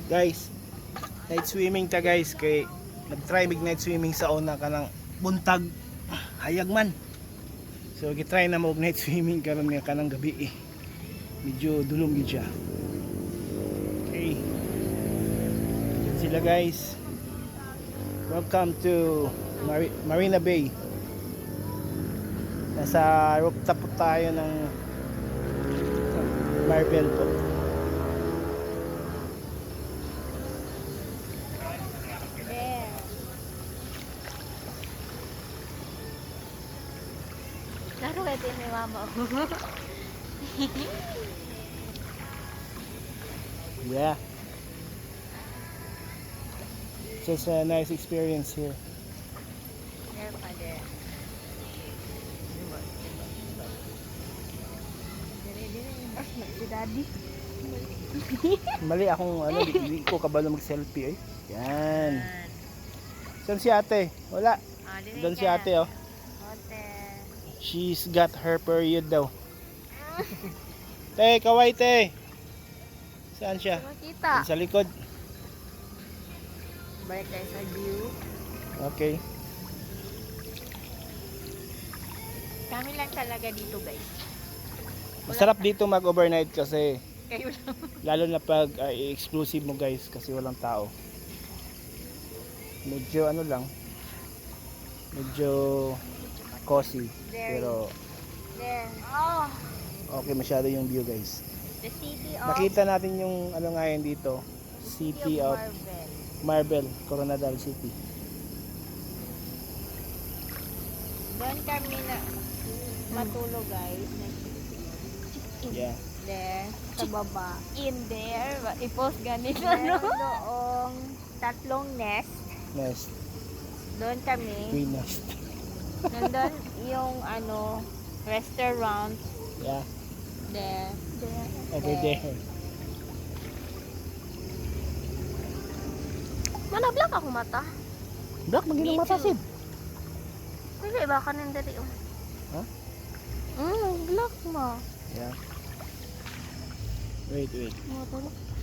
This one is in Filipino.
Guys, night swimming ta guys kay nag-try mig night swimming sa una kanang buntag hayag man. So gitry na mo og night swimming karon nga kanang gabi eh. Medyo dulom gid siya. Okay. Yan sila guys. Welcome to Marina Bay. Nasa rooftop po tayo ng Marbel po. Laro ito ni mama. Yeah. It's just a nice experience here. There pa there. Si daddy. Mali akong ano, di ko kabalo mag-selfie eh. Yan. Saan si ate? Wala. Doon si ate oh. She's got her period daw. Te, kaway te. Saan siya? Makita. Sa likod. Balik tayo sa view. Okay. Kami lang talaga dito guys. Masarap dito mag-overnight kasi Kayo lang. lalo na pag exclusive mo guys kasi walang tao. Medyo ano lang. Medyo cozy. Pero There. Oh. okay masyado yung view guys. The city of Nakita natin yung ano ngayon dito. City of Marbel. Marbel, Coronadal City. Doon kami na matulog guys. Yeah. There. Sa baba. In there. I-post ganito. Meron doong tatlong nest. Nest. Doon kami. Green nest. Nandun yung ano, restaurant. Yeah. There. Over there. Mana black ako mata. Black, maginom matasid. Hindi, baka nandari yung. Ha? Black mo. Yeah. Wait. Mga tulog.